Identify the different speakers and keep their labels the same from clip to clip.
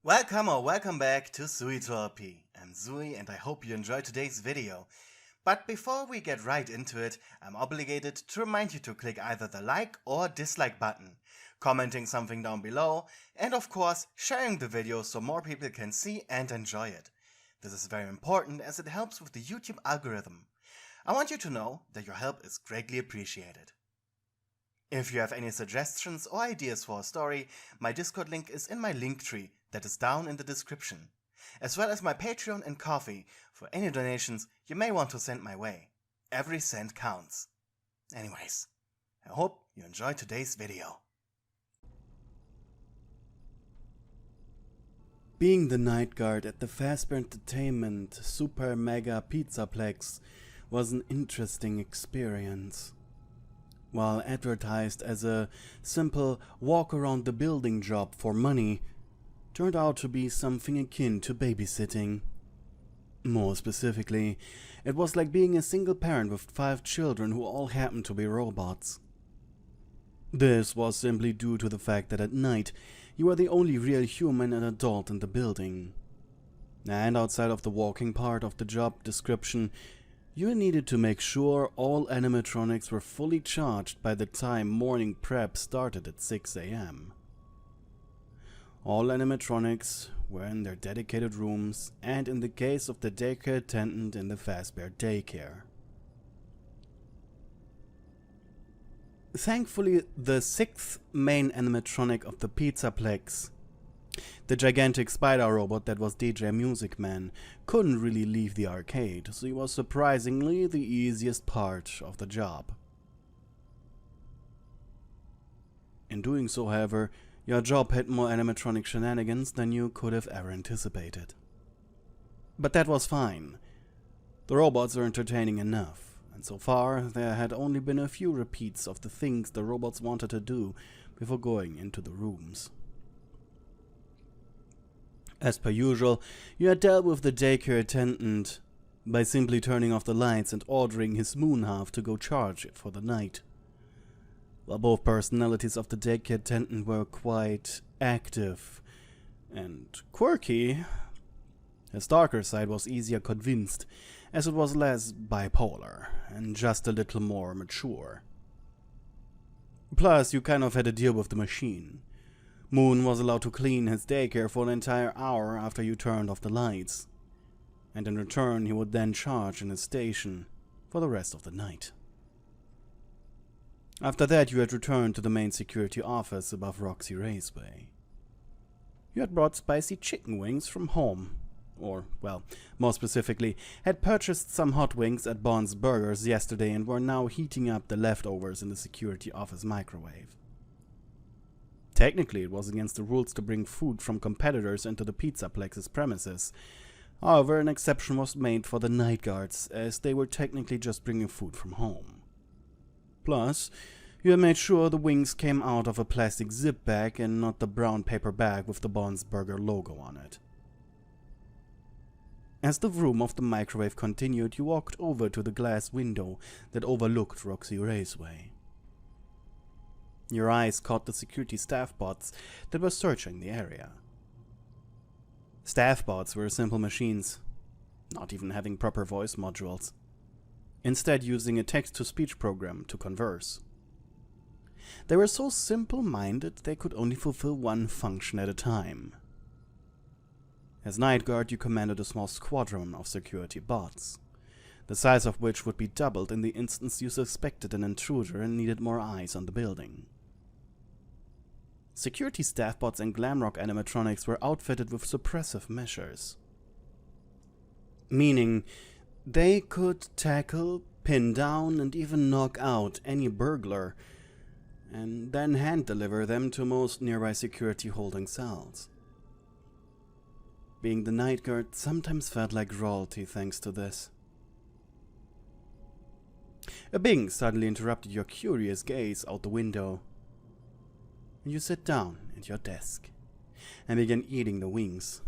Speaker 1: Welcome or welcome back to Pewdiepie. I'm Zui and I hope you enjoyed today's video. But before we get right into it, I'm obligated to remind you to click either the like or dislike button, commenting something down below, and of course sharing the video so more people can see and enjoy it. This is very important as it helps with the YouTube algorithm. I want you to know that your help is greatly appreciated. If you have any suggestions or ideas for a story, my Discord link is in my link tree that is down in the description, as well as my Patreon and Ko-fi for any donations you may want to send my way. Every cent counts. Anyways, I hope you enjoyed today's video.
Speaker 2: Being the night guard at the Fazbear Entertainment Super Mega Pizzaplex was an interesting experience. While advertised as a simple walk around the building job for money, turned out to be something akin to babysitting. More specifically, it was like being a single parent with 5 children who all happened to be robots. This was simply due to the fact that at night you were the only real human and adult in the building. And outside of the walking part of the job description, you needed to make sure all animatronics were fully charged by the time morning prep started at 6 AM. All animatronics were in their dedicated rooms, and in the case of the daycare attendant, in the Fazbear daycare. Thankfully, the 6th main animatronic of the Pizzaplex, the gigantic spider robot that was DJ Music Man, couldn't really leave the arcade, so he was surprisingly the easiest part of the job. In doing so, however, your job had more animatronic shenanigans than you could have ever anticipated. But that was fine. The robots were entertaining enough, and so far there had only been a few repeats of the things the robots wanted to do before going into the rooms. As per usual, you had dealt with the daycare attendant by simply turning off the lights and ordering his moon half to go charge it for the night. While both personalities of the daycare attendant were quite active and quirky, his darker side was easier convinced, as it was less bipolar and just a little more mature. Plus, you kind of had to deal with the machine. Moon was allowed to clean his daycare for an entire hour after you turned off the lights, and in return he would then charge in his station for the rest of the night. After that, you had returned to the main security office above Roxy Raceway. You had brought spicy chicken wings from home, or, well, more specifically, had purchased some hot wings at Bond's Burgers yesterday and were now heating up the leftovers in the security office microwave. Technically, it was against the rules to bring food from competitors into the Pizzaplex's premises. However, an exception was made for the night guards, as they were technically just bringing food from home. Plus, you had made sure the wings came out of a plastic zip bag and not the brown paper bag with the Bond's Burger logo on it. As the vroom of the microwave continued, you walked over to the glass window that overlooked Roxy Raceway. Your eyes caught the security staff bots that were searching the area. Staff bots were simple machines, not even having proper voice modules, instead using a text-to-speech program to converse. They were so simple-minded they could only fulfill one function at a time. As night guard, you commanded a small squadron of security bots, the size of which would be doubled in the instance you suspected an intruder and needed more eyes on the building. Security staff bots and glamrock animatronics were outfitted with suppressive measures, meaning they could tackle, pin down, and even knock out any burglar, and then hand-deliver them to most nearby security holding cells. Being the night guard sometimes felt like royalty thanks to this. A bing suddenly interrupted your curious gaze out the window. You sit down at your desk and began eating the wings.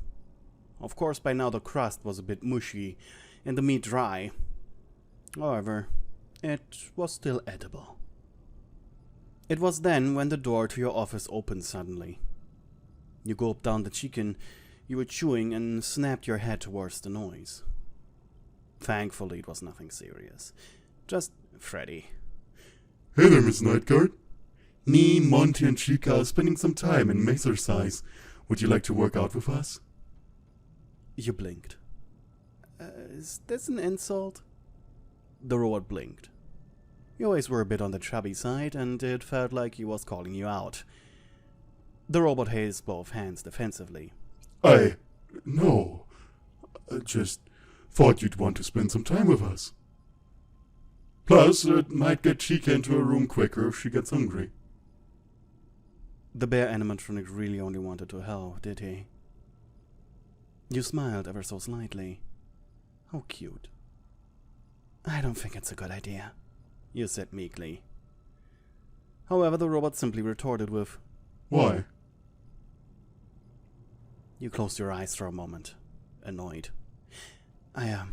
Speaker 2: Of course, by now the crust was a bit mushy and the meat dry. However, it was still edible. It was then when the door to your office opened suddenly. You gulped down the chicken You were chewing and snapped your head towards the noise. Thankfully, it was nothing serious. Just Freddy.
Speaker 3: Hey there, Miss Nightguard. Me, Monty, and Chica are spending some time in exercise. Would you like to work out with us?
Speaker 2: You blinked. Is this an insult? The robot blinked. You always were a bit on the chubby side, and it felt like he was calling you out. The robot raised both hands defensively.
Speaker 3: No. I just thought you'd want to spend some time with us. Plus, it might get Chica into her room quicker if she gets hungry.
Speaker 2: The bear animatronic really only wanted to help, did he? You smiled ever so slightly. How cute. I don't think it's a good idea, you said meekly. However, the robot simply retorted with,
Speaker 3: Why?
Speaker 2: You closed your eyes for a moment, annoyed. I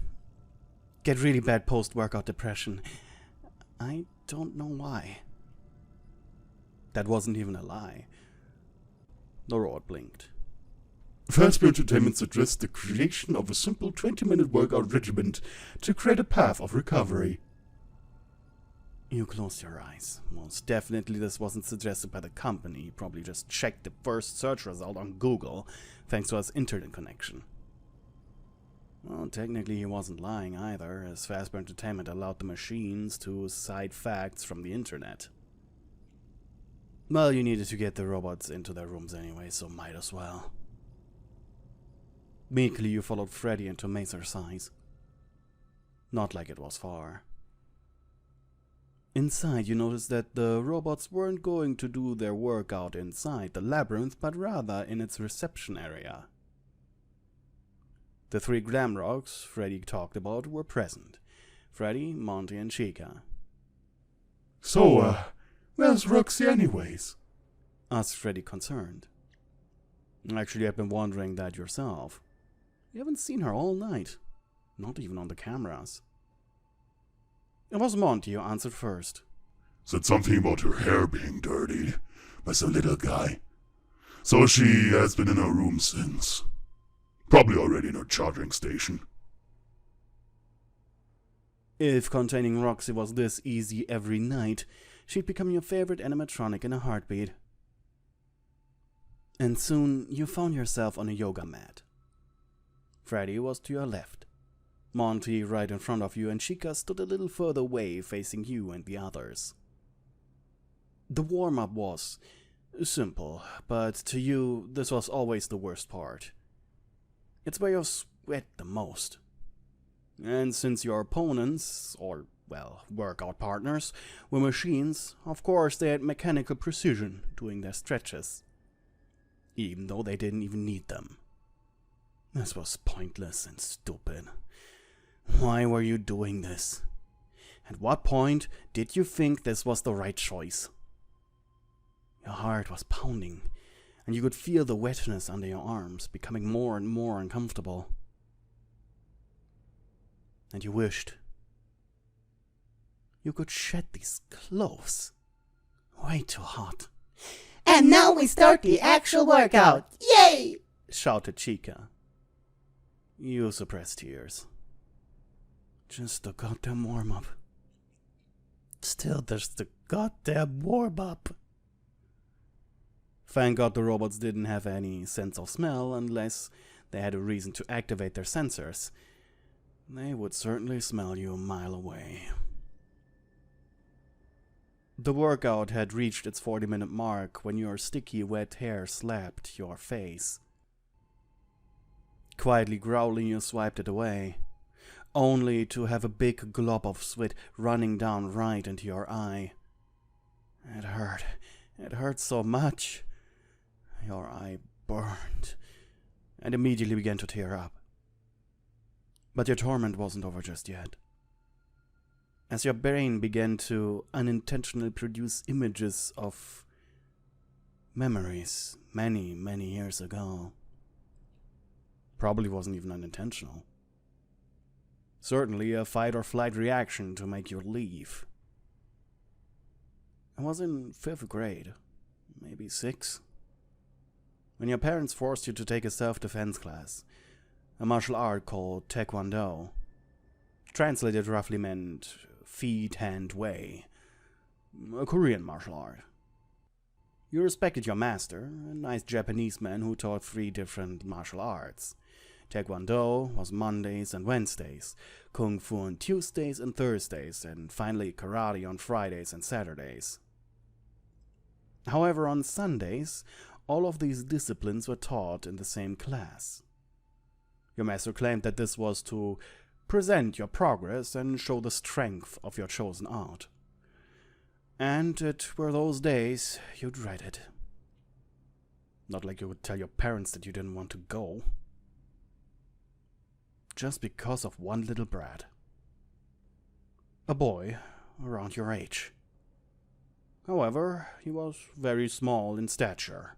Speaker 2: get really bad post-workout depression. I don't know why. That wasn't even a lie. The robot blinked.
Speaker 3: Fazbear Entertainment suggests the creation of a simple 20-minute workout regimen to create a path of recovery.
Speaker 2: You closed your eyes. Most definitely this wasn't suggested by the company. He probably just checked the first search result on Google, thanks to his internet connection. Well, technically he wasn't lying either, as Fazbear Entertainment allowed the machines to cite facts from the internet. Well, you needed to get the robots into their rooms anyway, so might as well. Meekly you followed Freddy into exercise. Not like it was far. Inside you noticed that the robots weren't going to do their workout inside the labyrinth, but rather in its reception area. The 3 Glamrocks Freddy talked about were present. Freddy, Monty, and Chica.
Speaker 3: So, where's Roxy anyways?
Speaker 2: Asked Freddy, concerned. Actually, I've been wondering that yourself. You haven't seen her all night. Not even on the cameras. It was Monty who answered first.
Speaker 3: Said something about her hair being dirtied by some little guy. So she has been in her room since. Probably already in her charging station.
Speaker 2: If containing Roxy was this easy every night, she'd become your favorite animatronic in a heartbeat. And soon you found yourself on a yoga mat. Freddy was to your left, Monty right in front of you, and Chica stood a little further away, facing you and the others. The warm-up was simple, but to you this was always the worst part. It's where you sweat the most. And since your opponents, or, well, workout partners, were machines, of course they had mechanical precision doing their stretches. Even though they didn't even need them. This was pointless and stupid. Why were you doing this? At what point did you think this was the right choice? Your heart was pounding, and you could feel the wetness under your arms becoming more and more uncomfortable. And you wished you could shed these clothes. Way too hot.
Speaker 4: And now we start the actual workout. Yay!
Speaker 2: Shouted Chica. You suppressed tears. Just a goddamn warm-up. Still just a goddamn warm-up. Thank God the robots didn't have any sense of smell unless they had a reason to activate their sensors. They would certainly smell you a mile away. The workout had reached its 40-minute mark when your sticky wet hair slapped your face. Quietly growling, you swiped it away, only to have a big glob of sweat running down right into your eye. It hurt. It hurt so much. Your eye burned, and immediately began to tear up. But your torment wasn't over just yet. As your brain began to unintentionally produce images of memories many, many years ago. Probably wasn't even unintentional. Certainly a fight-or-flight reaction to make you leave. I was in 5th grade, maybe 6. when your parents forced you to take a self-defense class, a martial art called Taekwondo. Translated roughly meant feet, hand, way, a Korean martial art. You respected your master, a nice Japanese man who taught 3 different martial arts. Taekwondo was Mondays and Wednesdays, Kung Fu on Tuesdays and Thursdays, and finally karate on Fridays and Saturdays. However, on Sundays, all of these disciplines were taught in the same class. Your master claimed that this was to present your progress and show the strength of your chosen art. And it were those days you dreaded. Not like you would tell your parents that you didn't want to go. Just because of one little brat. A boy around your age. However, he was very small in stature,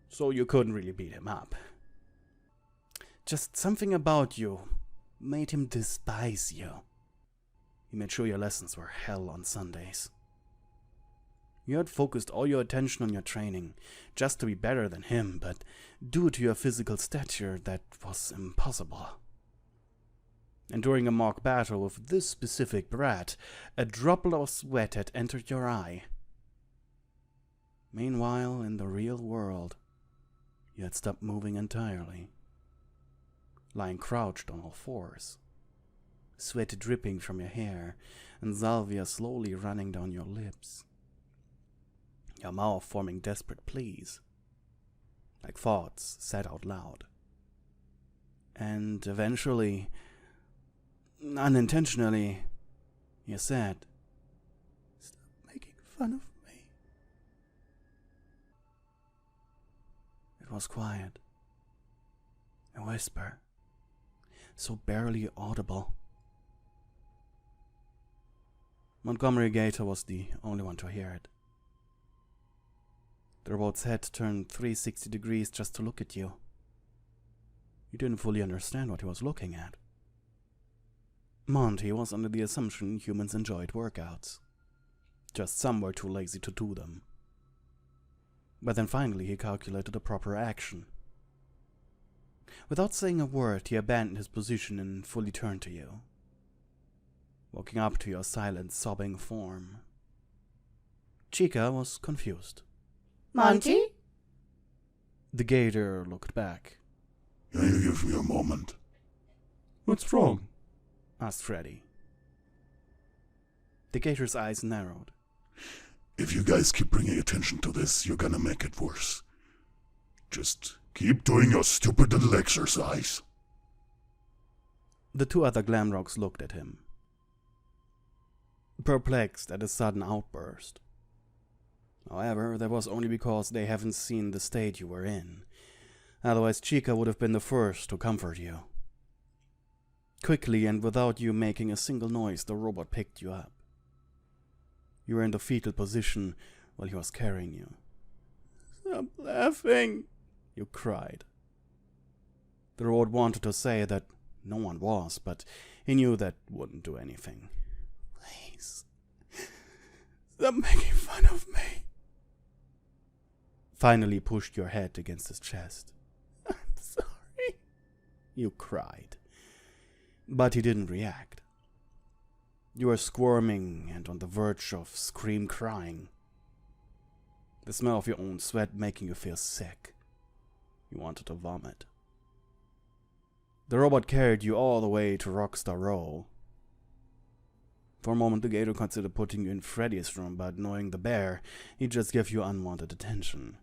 Speaker 2: so you couldn't really beat him up. Just something about you made him despise you. He made sure your lessons were hell on Sundays. You had focused all your attention on your training, just to be better than him, but due to your physical stature, that was impossible. And during a mock battle with this specific brat, a droplet of sweat had entered your eye. Meanwhile, in the real world, you had stopped moving entirely, lying crouched on all fours, sweat dripping from your hair, and salvia slowly running down your lips, your mouth forming desperate pleas, like thoughts said out loud. And eventually, unintentionally, you said, "Stop making fun of me." It was quiet, a whisper, so barely audible. Montgomery Gator was the only one to hear it. The robot's head turned 360 degrees just to look at you. You didn't fully understand what he was looking at. Monty was under the assumption humans enjoyed workouts. Just some were too lazy to do them. But then finally he calculated a proper action. Without saying a word, he abandoned his position and fully turned to you, walking up to your silent, sobbing form. Chica was confused.
Speaker 4: Monty?
Speaker 2: The gator looked back.
Speaker 3: Can you give me a moment? What's wrong?
Speaker 2: Asked Freddy. The gator's eyes narrowed.
Speaker 3: If you guys keep bringing attention to this, you're gonna make it worse. Just keep doing your stupid little exercise.
Speaker 2: The 2 other Glamrocks looked at him, perplexed at his sudden outburst. However, that was only because they haven't seen the state you were in. Otherwise, Chica would have been the first to comfort you. Quickly and without you making a single noise, the robot picked you up. You were in the fetal position while he was carrying you. "Stop laughing," you cried. The robot wanted to say that no one was, but he knew that wouldn't do anything. "Please, stop making fun of me." Finally pushed your head against his chest. "I'm sorry," you cried. But he didn't react. You were squirming and on the verge of crying. The smell of your own sweat making you feel sick. You wanted to vomit. The robot carried you all the way to Rockstar Row. For a moment, the gator considered putting you in Freddy's room, but knowing the bear, he'd just give you unwanted attention.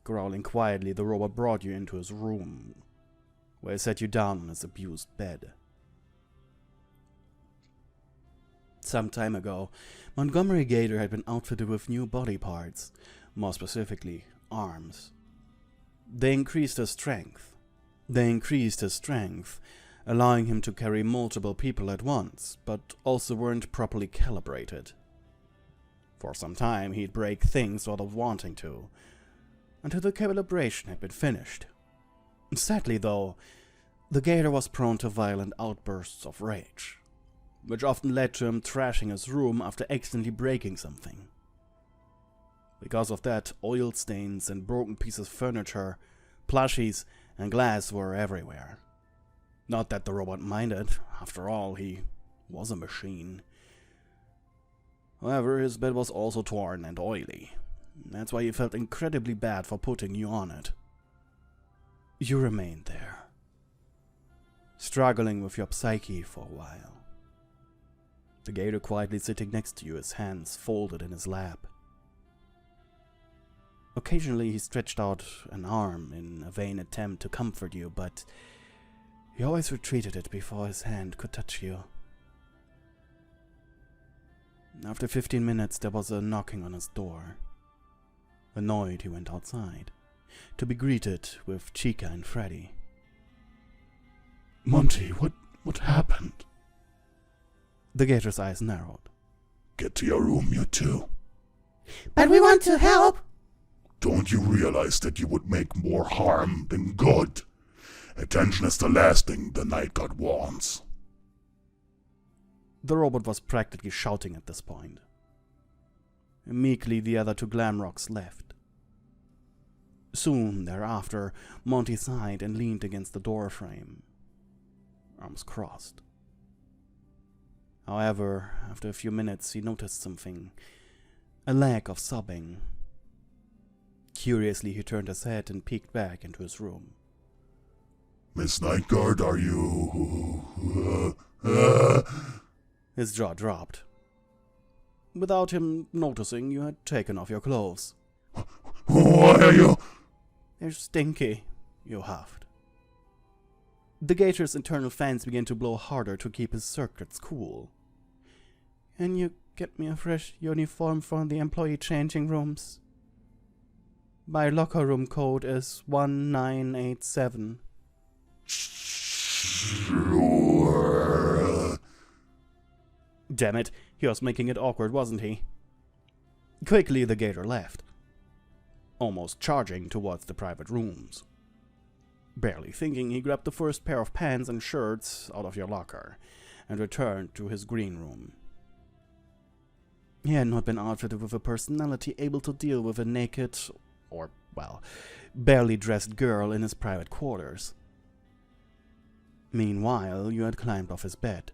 Speaker 2: Growling quietly, the robot brought you into his room, where he sat you down on his abused bed. Some time ago, Montgomery Gator had been outfitted with new body parts, more specifically, arms. They increased his strength, allowing him to carry multiple people at once, but also weren't properly calibrated. For some time, he'd break things without wanting to, until the calibration had been finished. Sadly, though, the gator was prone to violent outbursts of rage, which often led to him trashing his room after accidentally breaking something. Because of that, oil stains and broken pieces of furniture, plushies, and glass were everywhere. Not that the robot minded, after all, he was a machine. However, his bed was also torn and oily. That's why he felt incredibly bad for putting you on it. You remained there, struggling with your psyche for a while. The gator quietly sitting next to you, his hands folded in his lap. Occasionally he stretched out an arm in a vain attempt to comfort you, but he always retreated it before his hand could touch you. After 15 minutes there was a knocking on his door. Annoyed, he went outside, to be greeted with Chica and Freddy.
Speaker 3: Monty, what happened?
Speaker 2: The gator's eyes narrowed.
Speaker 3: Get to your room, you two.
Speaker 4: But we want to help.
Speaker 3: Don't you realize that you would make more harm than good? Attention is the last thing the night god wants.
Speaker 2: The robot was practically shouting at this point. Meekly the other two Glamrocks left. Soon thereafter, Monty sighed and leaned against the door frame, arms crossed. However, after a few minutes he noticed something, a lack of sobbing. Curiously he turned his head and peeked back into his room.
Speaker 3: Miss Nightguard, are you...
Speaker 2: His jaw dropped. Without him noticing, you had taken off your clothes.
Speaker 3: Why are you...
Speaker 2: They're stinky, you huffed. The gator's internal fans began to blow harder to keep his circuits cool. Can you get me a fresh uniform from the employee changing rooms? My locker room code is 1987.
Speaker 3: Sure.
Speaker 2: Damn it, he was making it awkward, wasn't he? Quickly the gator left, almost charging towards the private rooms. Barely thinking, he grabbed the first pair of pants and shirts out of your locker and returned to his green room. He had not been outfitted with a personality able to deal with a naked, or, well, barely dressed girl in his private quarters. Meanwhile, you had climbed off his bed.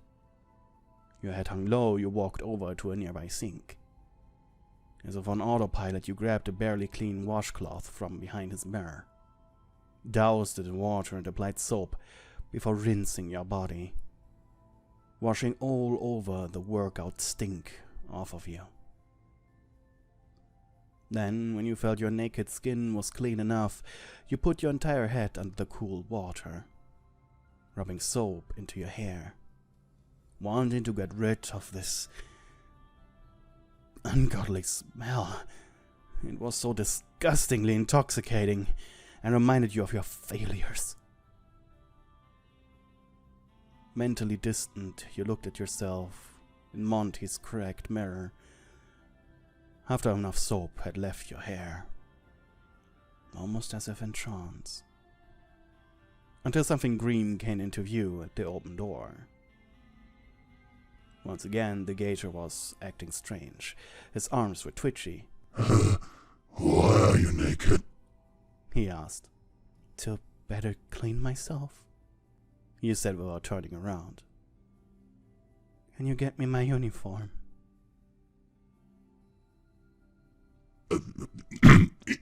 Speaker 2: Your head hung low, you walked over to a nearby sink. As if on autopilot, you grabbed a barely clean washcloth from behind his mirror, doused it in water and applied soap before rinsing your body, washing all over the workout stink off of you. Then, when you felt your naked skin was clean enough, you put your entire head under the cool water, rubbing soap into your hair, wanting to get rid of this ungodly smell. It was so disgustingly intoxicating and reminded you of your failures. Mentally distant, you looked at yourself in Monty's cracked mirror, after enough soap had left your hair, almost as if in trance, until something green came into view at the open door. Once again, the gator was acting strange. His arms were twitchy.
Speaker 3: Why are you naked?
Speaker 2: He asked. To better clean myself, you said without turning around. Can you get me my uniform?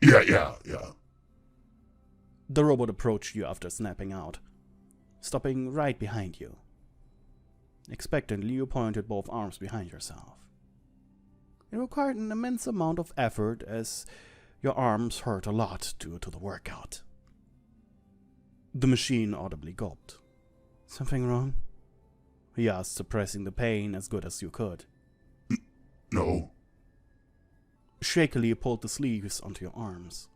Speaker 3: Yeah.
Speaker 2: The robot approached you after snapping out, stopping right behind you. Expectantly, you pointed both arms behind yourself. It required an immense amount of effort, as your arms hurt a lot due to the workout. The machine audibly gulped. Something wrong? He asked, suppressing the pain as good as you could.
Speaker 3: No.
Speaker 2: Shakily, you pulled the sleeves onto your arms.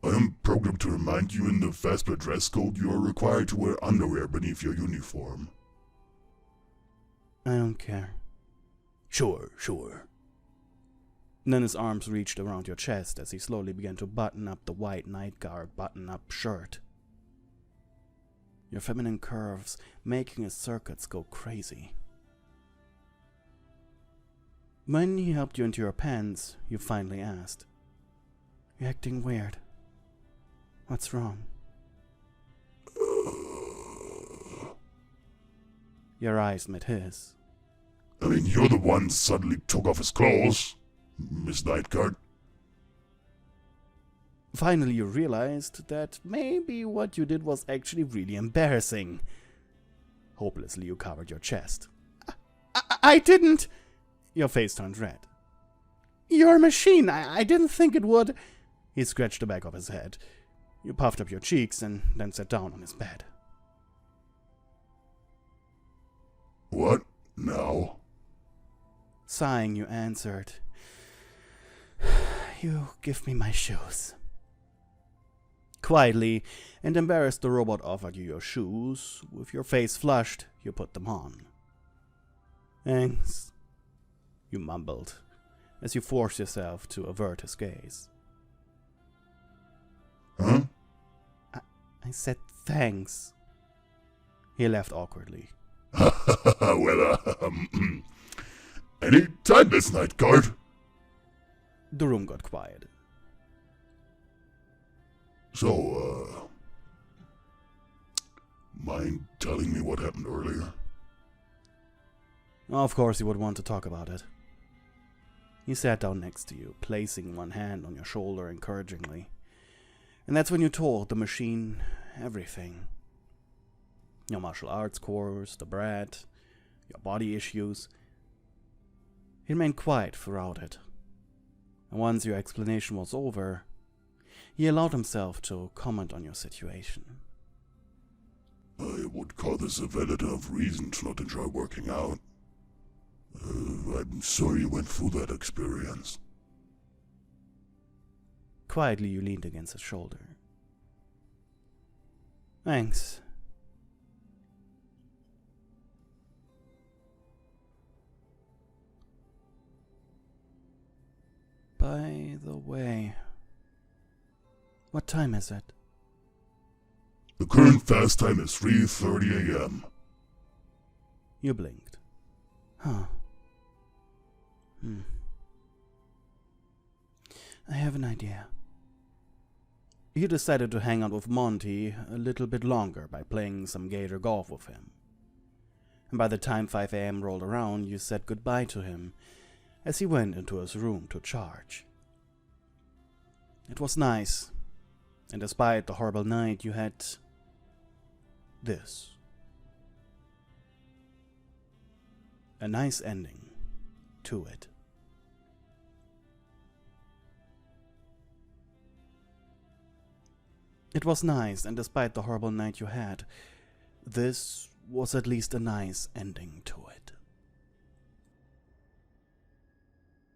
Speaker 3: I am programmed to remind you in the FASPA dress code you are required to wear underwear beneath your uniform.
Speaker 2: I don't care.
Speaker 3: Sure.
Speaker 2: Then his arms reached around your chest as he slowly began to button up the white night guard button-up shirt. Your feminine curves making his circuits go crazy. When he helped you into your pants, you finally asked, "You're acting weird. What's wrong?" Your eyes met his.
Speaker 3: I mean, you're the one suddenly took off his clothes, Miss Nightguard.
Speaker 2: Finally, you realized that maybe what you did was actually really embarrassing. Hopelessly, you covered your chest. I didn't! Your face turned red. "You're a machine! I didn't think it would!" He scratched the back of his head. You puffed up your cheeks and then sat down on his bed.
Speaker 3: What now?
Speaker 2: Sighing, you answered, "You give me my shoes." Quietly and embarrassed, the robot offered you your shoes. With your face flushed, you put them on. "Thanks," you mumbled, as you forced yourself to avert his gaze.
Speaker 3: Huh?
Speaker 2: I said thanks. He laughed awkwardly.
Speaker 3: Well, any time, Miss Nightguard.
Speaker 2: The room got quiet.
Speaker 3: So, mind telling me what happened earlier?
Speaker 2: Of course he would want to talk about it. He sat down next to you, placing one hand on your shoulder encouragingly. And that's when you told the machine everything. Your martial arts course, the brat, your body issues. He remained quiet throughout it. And once your explanation was over, he allowed himself to comment on your situation.
Speaker 3: I would call this a valid enough reason to not enjoy working out. I'm sorry you went through that experience.
Speaker 2: Quietly, you leaned against his shoulder. Thanks. By the way, what time is it?
Speaker 3: The current fast time is 3:30 a.m.
Speaker 2: You blinked. Huh. I have an idea. You decided to hang out with Monty a little bit longer by playing some gator golf with him. And by the time 5 a.m. rolled around, you said goodbye to him as he went into his room to charge. It was nice, and despite the horrible night, you had this. A nice ending to it. It was nice, and despite the horrible night you had, this was at least a nice ending to